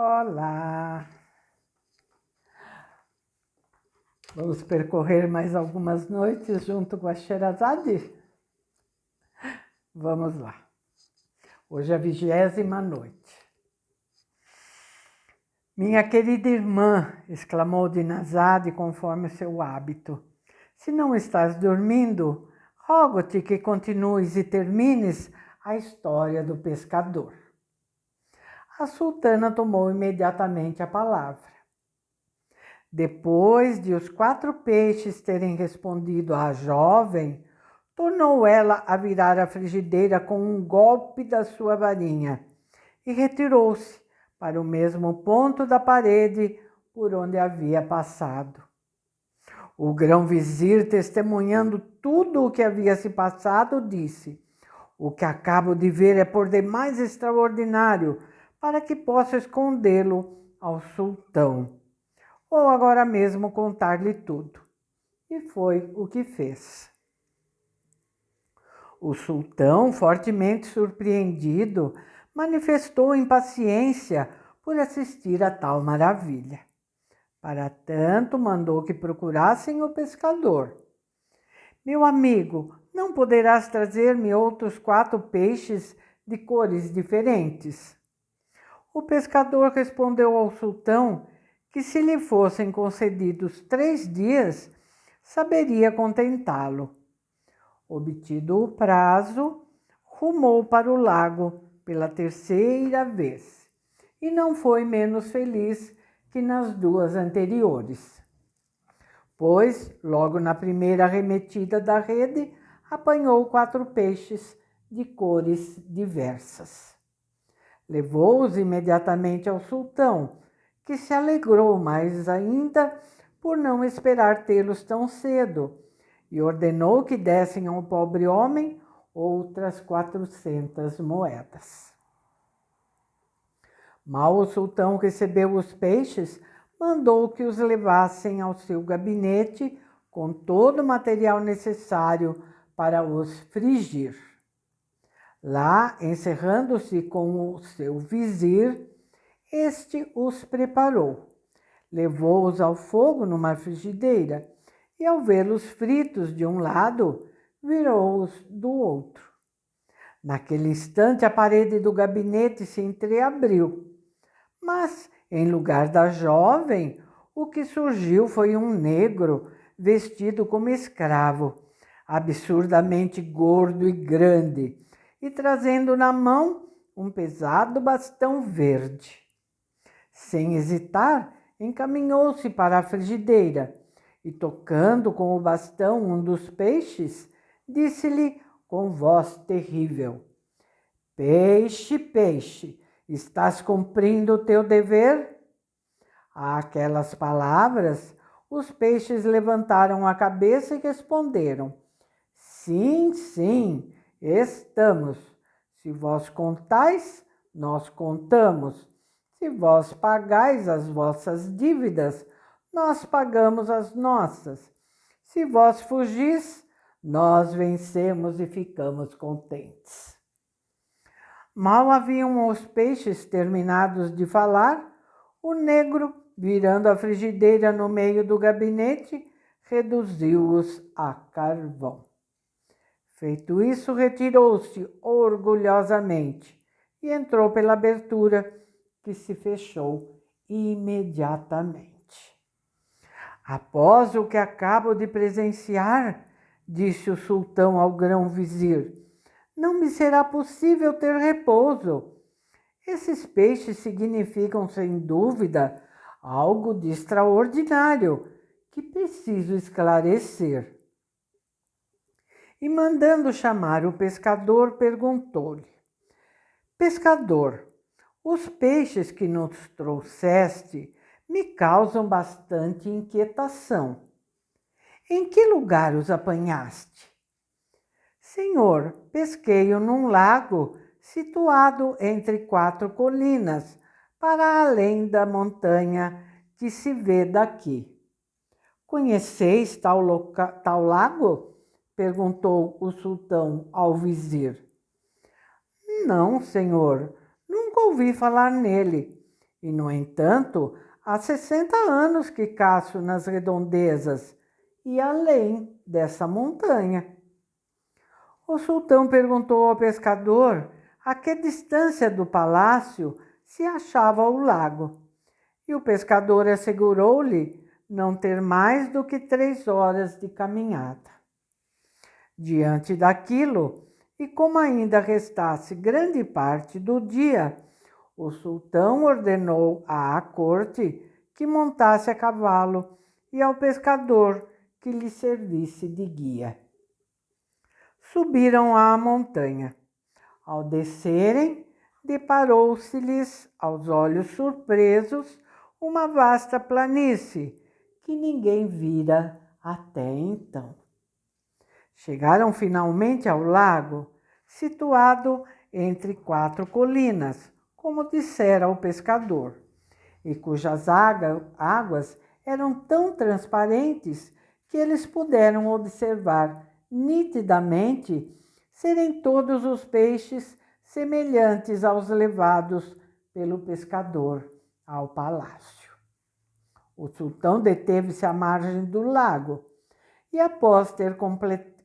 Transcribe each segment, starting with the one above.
Olá! Vamos percorrer mais algumas noites junto com a Sherazade? Vamos lá. Hoje é a 20ª noite. Minha querida irmã, exclamou Dinazade conforme seu hábito, se não estás dormindo, rogo-te que continues e termines a história do pescador. A sultana tomou imediatamente a palavra. Depois de os 4 peixes terem respondido à jovem, tornou ela a virar a frigideira com um golpe da sua varinha e retirou-se para o mesmo ponto da parede por onde havia passado. O grão-vizir, testemunhando tudo o que havia se passado, disse: "O que acabo de ver é por demais extraordinário para que possa escondê-lo ao sultão. Ou agora mesmo contar-lhe tudo." E foi o que fez. O sultão, fortemente surpreendido, manifestou impaciência por assistir a tal maravilha. Para tanto, mandou que procurassem o pescador. "Meu amigo, não poderás trazer-me outros 4 peixes de cores diferentes?" O pescador respondeu ao sultão que, se lhe fossem concedidos 3 dias, saberia contentá-lo. Obtido o prazo, rumou para o lago pela 3ª vez e não foi menos feliz que nas 2 anteriores, pois, logo na primeira arremetida da rede, apanhou 4 peixes de cores diversas. Levou-os imediatamente ao sultão, que se alegrou mais ainda por não esperar tê-los tão cedo, e ordenou que dessem ao pobre homem outras 400 moedas. Mal o sultão recebeu os peixes, mandou que os levassem ao seu gabinete com todo o material necessário para os frigir. Lá, encerrando-se com o seu vizir, este os preparou, levou-os ao fogo numa frigideira e, ao vê-los fritos de um lado, virou-os do outro. Naquele instante, a parede do gabinete se entreabriu, mas, em lugar da jovem, o que surgiu foi um negro vestido como escravo, absurdamente gordo e grande, e trazendo na mão um pesado bastão verde. Sem hesitar, encaminhou-se para a frigideira e, tocando com o bastão um dos peixes, disse-lhe com voz terrível: "Peixe, peixe, estás cumprindo o teu dever?" Àquelas palavras, os peixes levantaram a cabeça e responderam: "Sim, sim, estamos. Se vós contais, nós contamos. Se vós pagais as vossas dívidas, nós pagamos as nossas. Se vós fugis, nós vencemos e ficamos contentes." Mal haviam os peixes terminados de falar, o negro, virando a frigideira no meio do gabinete, reduziu-os a carvão. Feito isso, retirou-se orgulhosamente e entrou pela abertura, que se fechou imediatamente. "Após o que acabo de presenciar", disse o sultão ao grão-vizir, "não me será possível ter repouso. Esses peixes significam, sem dúvida, algo de extraordinário que preciso esclarecer." E, mandando chamar o pescador, perguntou-lhe: "Pescador, os peixes que nos trouxeste me causam bastante inquietação. Em que lugar os apanhaste?" "Senhor, pesquei-o num lago situado entre 4 colinas, para além da montanha que se vê daqui." "Conheceis tal lago?" perguntou o sultão ao vizir. "Não, senhor, nunca ouvi falar nele. e, no entanto, há 60 anos que caço nas redondezas e além dessa montanha. O sultão perguntou ao pescador a que distância do palácio se achava o lago, e o pescador assegurou-lhe não ter mais do que 3 horas de caminhada. Diante daquilo, e como ainda restasse grande parte do dia, o sultão ordenou à corte que montasse a cavalo e ao pescador que lhe servisse de guia. Subiram à montanha. Ao descerem, deparou-se-lhes, aos olhos surpresos, uma vasta planície que ninguém vira até então. Chegaram finalmente ao lago, situado entre 4 colinas, como dissera o pescador, e cujas águas eram tão transparentes que eles puderam observar nitidamente serem todos os peixes semelhantes aos levados pelo pescador ao palácio. O sultão deteve-se à margem do lago e, após ter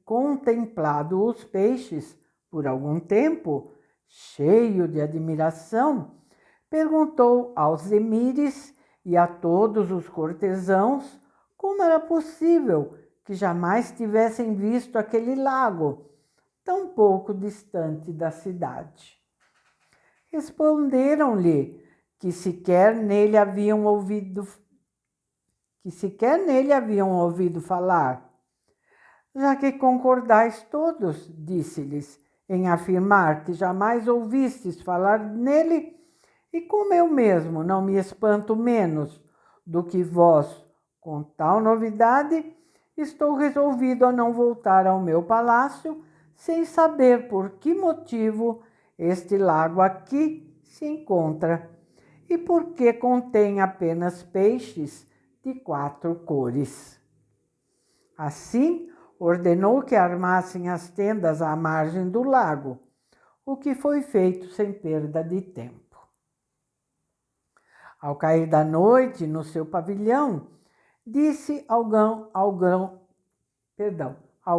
contemplado os peixes por algum tempo, cheio de admiração, perguntou aos emires e a todos os cortesãos como era possível que jamais tivessem visto aquele lago, tão pouco distante da cidade. Responderam-lhe que sequer nele haviam ouvido falar. Já que concordais todos, disse-lhes, em afirmar que jamais ouvistes falar nele, e como eu mesmo não me espanto menos do que vós com tal novidade, estou resolvido a não voltar ao meu palácio sem saber por que motivo este lago aqui se encontra e por que contém apenas peixes de 4 cores. Assim, ordenou que armassem as tendas à margem do lago, o que foi feito sem perda de tempo. Ao cair da noite, no seu pavilhão, disse ao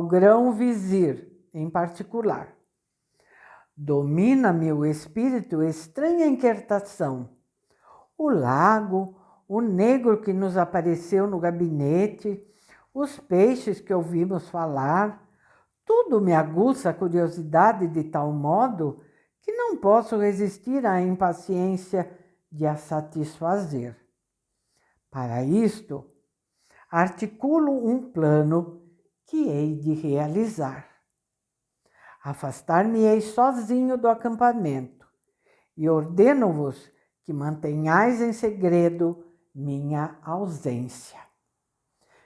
grão-vizir, em particular: domina-me o espírito estranha inquietação. O lago, o negro que nos apareceu no gabinete, os peixes que ouvimos falar, tudo me aguça a curiosidade de tal modo que não posso resistir à impaciência de a satisfazer. Para isto, articulo um plano que hei de realizar. Afastar-me-ei sozinho do acampamento e ordeno-vos que mantenhais em segredo minha ausência.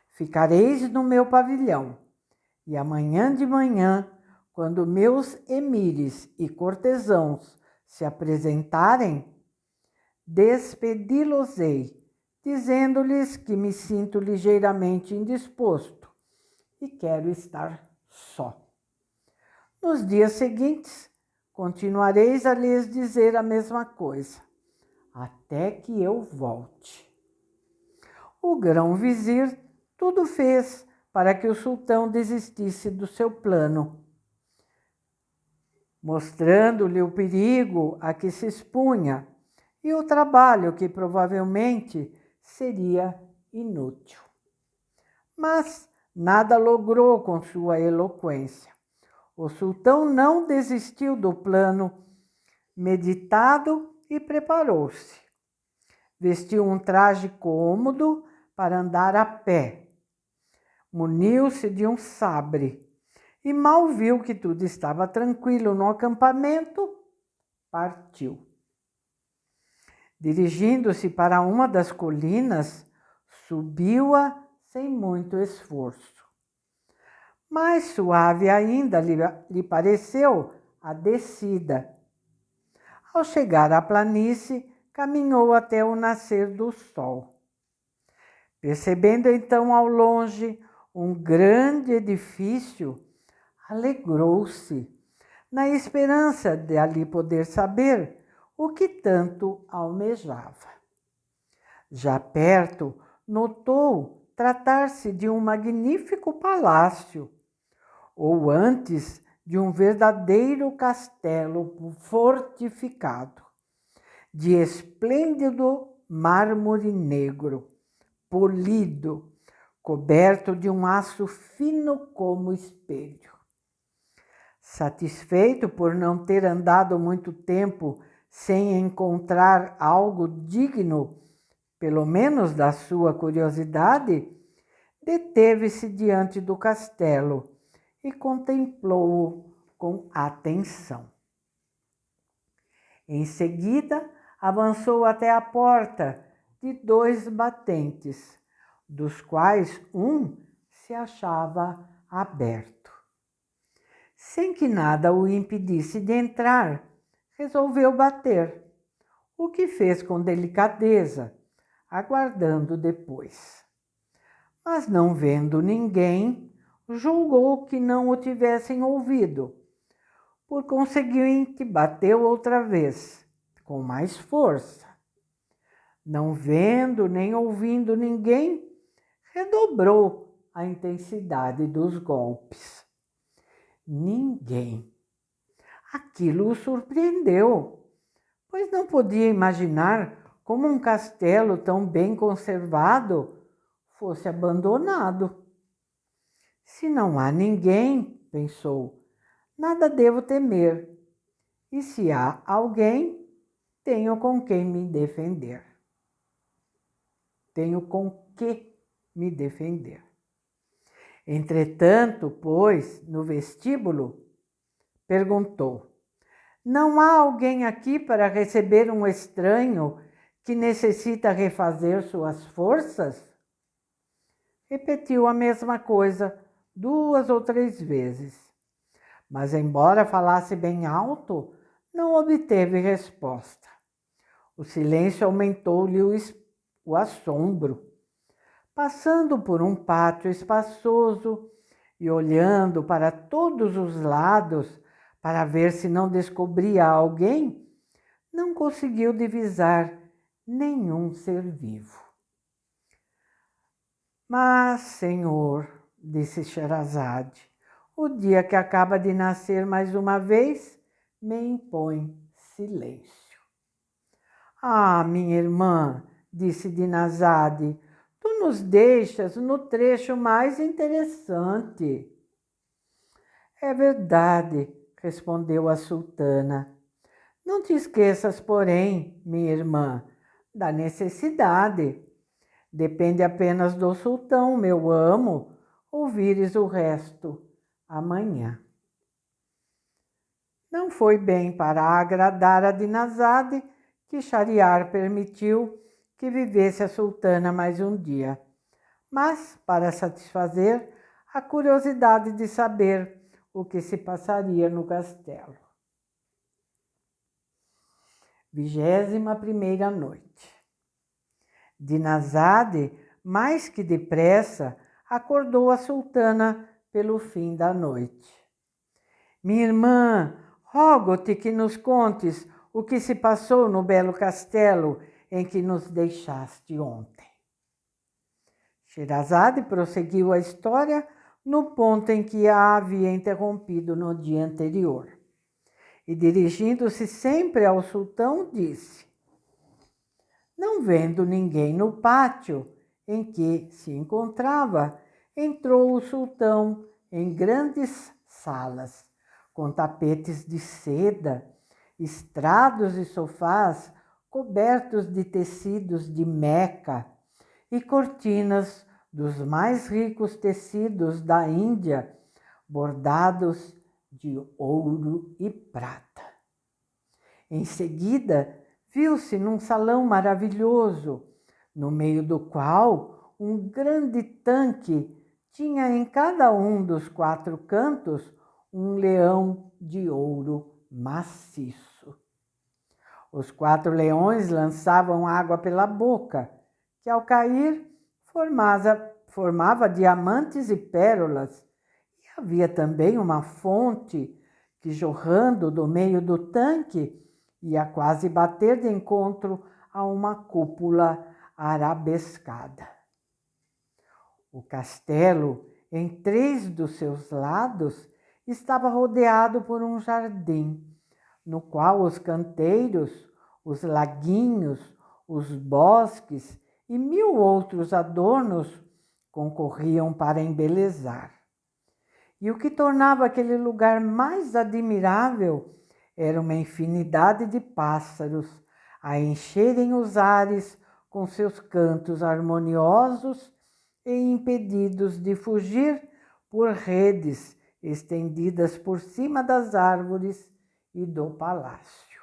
Ficareis no meu pavilhão e amanhã de manhã, quando meus emires e cortesãos se apresentarem, despedi-los-ei, dizendo-lhes que me sinto ligeiramente indisposto e quero estar só. Nos dias seguintes, continuareis a lhes dizer a mesma coisa, até que eu volte. O grão-vizir tudo fez para que o sultão desistisse do seu plano, mostrando-lhe o perigo a que se expunha e o trabalho que provavelmente seria inútil. Mas nada logrou com sua eloquência. O sultão não desistiu do plano meditado e preparou-se. Vestiu um traje cômodo para andar a pé. Muniu-se de um sabre e mal viu que tudo estava tranquilo no acampamento, partiu. Dirigindo-se para uma das colinas, subiu-a sem muito esforço. Mais suave ainda lhe pareceu a descida. Ao chegar à planície, caminhou até o nascer do sol. Percebendo então ao longe um grande edifício, alegrou-se, na esperança de ali poder saber o que tanto almejava. Já perto, notou tratar-se de um magnífico palácio, ou antes de um verdadeiro castelo fortificado, de esplêndido mármore negro, polido, coberto de um aço fino como espelho. Satisfeito por não ter andado muito tempo sem encontrar algo digno, pelo menos da sua curiosidade, deteve-se diante do castelo e contemplou-o com atenção. Em seguida, avançou até a porta de 2 batentes, dos quais um se achava aberto. Sem que nada o impedisse de entrar, resolveu bater, o que fez com delicadeza, aguardando depois. Mas não vendo ninguém, julgou que não o tivessem ouvido. Por conseguinte, bateu outra vez, com mais força. Não vendo nem ouvindo ninguém, redobrou a intensidade dos golpes. Ninguém. Aquilo o surpreendeu, pois não podia imaginar como um castelo tão bem conservado fosse abandonado. Se não há ninguém, pensou, nada devo temer. E se há alguém, tenho com quem me defender. Tenho com que me defender. Entretanto, pois, no vestíbulo, perguntou: não há alguém aqui para receber um estranho que necessita refazer suas forças? Repetiu a mesma coisa 2 ou 3 vezes. Mas, embora falasse bem alto, não obteve resposta. O silêncio aumentou-lhe o assombro. Passando por um pátio espaçoso e olhando para todos os lados para ver se não descobria alguém, não conseguiu divisar nenhum ser vivo. Mas, Senhor, disse Sherazade, o dia que acaba de nascer mais uma vez me impõe silêncio. Ah, minha irmã, disse Dinazade, tu nos deixas no trecho mais interessante. É verdade, respondeu a sultana. Não te esqueças, porém, minha irmã, da necessidade. Depende apenas do sultão, meu amo, ouvires o resto amanhã. Não foi bem para agradar a Dinazade que Shahriar permitiu que vivesse a sultana mais um dia, mas para satisfazer a curiosidade de saber o que se passaria no castelo. 21ª noite. Dinazade, mais que depressa, acordou a sultana pelo fim da noite. Minha irmã, rogo-te que nos contes o que se passou no belo castelo em que nos deixaste ontem. Sherazade prosseguiu a história no ponto em que a havia interrompido no dia anterior. E dirigindo-se sempre ao sultão, disse: não vendo ninguém no pátio em que se encontrava, entrou o sultão em grandes salas, com tapetes de seda, estrados e sofás cobertos de tecidos de Meca e cortinas dos mais ricos tecidos da Índia, bordados de ouro e prata. Em seguida, viu-se num salão maravilhoso, no meio do qual um grande tanque tinha em cada um dos 4 cantos um leão de ouro maciço. Os 4 leões lançavam água pela boca, que ao cair formava diamantes e pérolas, e havia também uma fonte que, jorrando do meio do tanque, ia quase bater de encontro a uma cúpula arabescada. O castelo, em 3 dos seus lados, estava rodeado por um jardim, no qual os canteiros, os laguinhos, os bosques e 1000 outros adornos concorriam para embelezar. E o que tornava aquele lugar mais admirável era uma infinidade de pássaros a encherem os ares com seus cantos harmoniosos e impedidos de fugir por redes estendidas por cima das árvores e do palácio.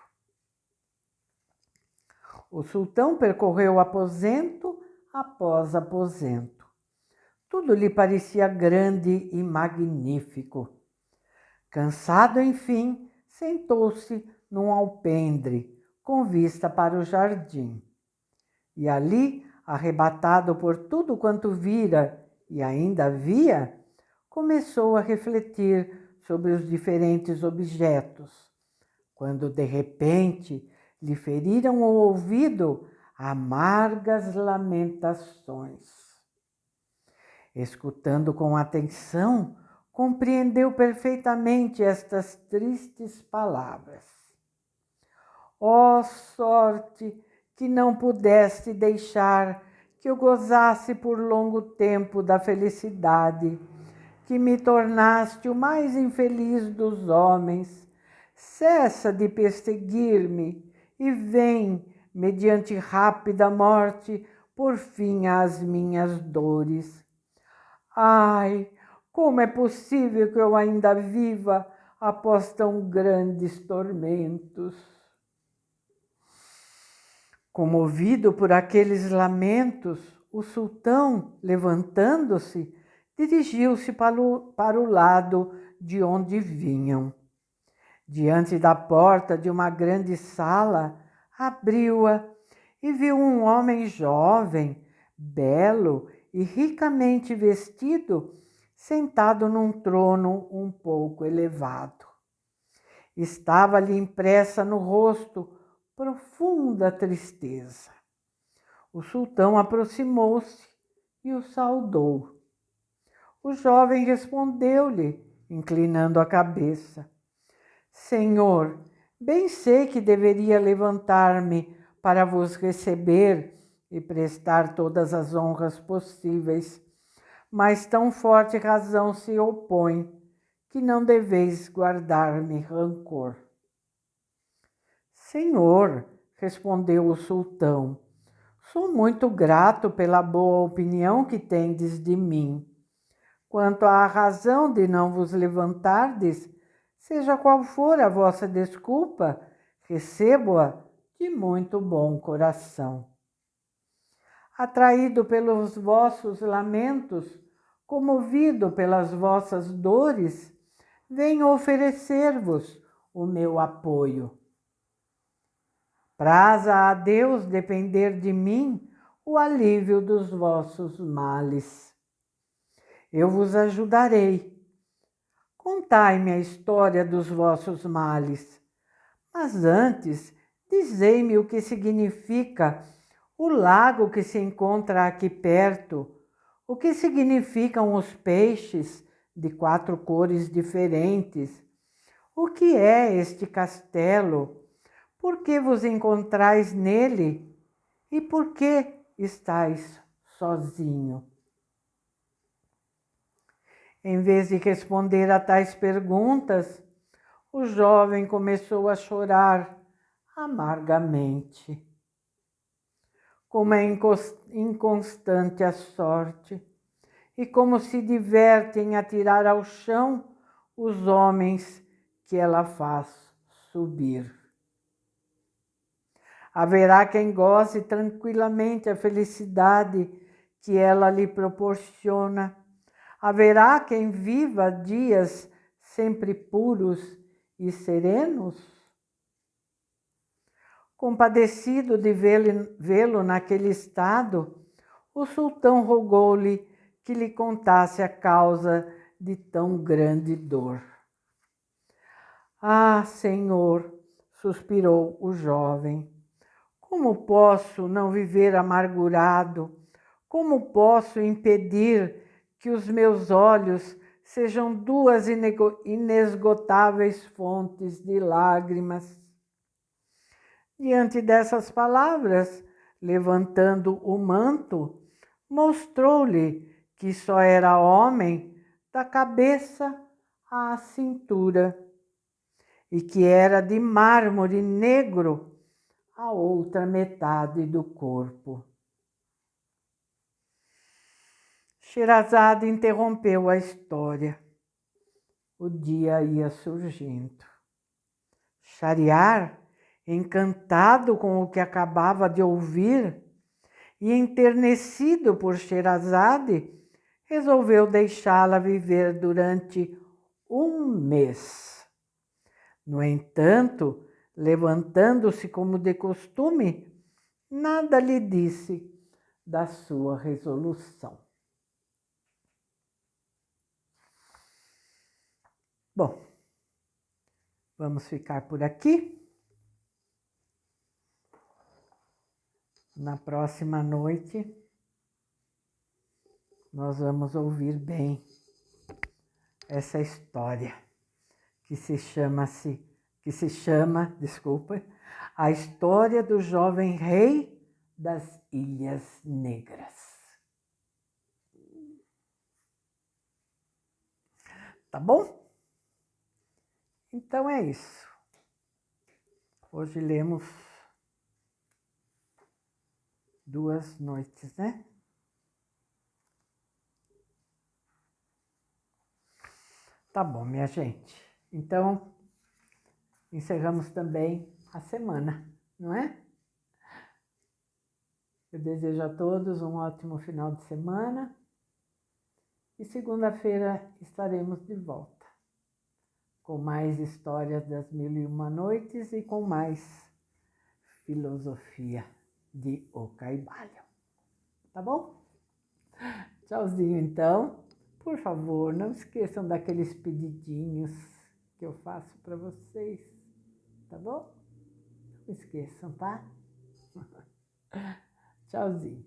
O sultão percorreu aposento após aposento. Tudo lhe parecia grande e magnífico. Cansado, enfim, sentou-se num alpendre, com vista para o jardim. E ali, arrebatado por tudo quanto vira e ainda via, começou a refletir sobre os diferentes objetos, quando de repente lhe feriram o ouvido amargas lamentações. Escutando com atenção, compreendeu perfeitamente estas tristes palavras. Ó sorte que não pudeste deixar que eu gozasse por longo tempo da felicidade, que me tornaste o mais infeliz dos homens. Cessa de perseguir-me e vem, mediante rápida morte, por fim às minhas dores. Ai, como é possível que eu ainda viva após tão grandes tormentos? Comovido por aqueles lamentos, o sultão, levantando-se, dirigiu-se para o lado de onde vinham. Diante da porta de uma grande sala, abriu-a e viu um homem jovem, belo e ricamente vestido, sentado num trono um pouco elevado. Estava-lhe impressa no rosto profunda tristeza. O sultão aproximou-se e o saudou. O jovem respondeu-lhe, inclinando a cabeça: Senhor, bem sei que deveria levantar-me para vos receber e prestar todas as honras possíveis, mas tão forte razão se opõe que não deveis guardar-me rancor. Senhor, respondeu o sultão, sou muito grato pela boa opinião que tendes de mim. Quanto à razão de não vos levantardes, seja qual for a vossa desculpa, recebo-a de muito bom coração. Atraído pelos vossos lamentos, comovido pelas vossas dores, venho oferecer-vos o meu apoio. Praza a Deus depender de mim o alívio dos vossos males. Eu vos ajudarei. Contai-me a história dos vossos males, mas antes dizei-me o que significa o lago que se encontra aqui perto, o que significam os peixes de 4 cores diferentes, o que é este castelo, por que vos encontrais nele e por que estáis sozinho? Em vez de responder a tais perguntas, o jovem começou a chorar amargamente. Como é inconstante a sorte, e como se diverte em atirar ao chão os homens que ela faz subir. Haverá quem goze tranquilamente a felicidade que ela lhe proporciona. Haverá quem viva dias sempre puros e serenos. Compadecido de vê-lo naquele estado, o sultão rogou-lhe que lhe contasse a causa de tão grande dor. Ah, Senhor, suspirou o jovem, Como posso não viver amargurado? Como posso impedir que os meus olhos sejam duas inesgotáveis fontes de lágrimas? Diante dessas palavras, levantando o manto, mostrou-lhe que só era homem da cabeça à cintura e que era de mármore negro a outra metade do corpo. Sherazade interrompeu a história. O dia ia surgindo. Shahriar, encantado com o que acabava de ouvir e enternecido por Sherazade, resolveu deixá-la viver durante um mês. No entanto, levantando-se como de costume, nada lhe disse da sua resolução. Bom, vamos ficar por aqui. Na próxima noite, nós vamos ouvir bem essa história que se chama, A História do Jovem Rei das Ilhas Negras. Tá bom? Então é isso. Hoje lemos 2 noites, né? Tá bom, minha gente. Então, encerramos também a semana, não é? Eu desejo a todos um ótimo final de semana e segunda-feira estaremos de volta com mais histórias das 1001 Noites e com mais filosofia de O Caibalho. Tá bom? Tchauzinho, então. Por favor, não esqueçam daqueles pedidinhos que eu faço para vocês, tá bom? Não esqueçam, tá? Tchauzinho.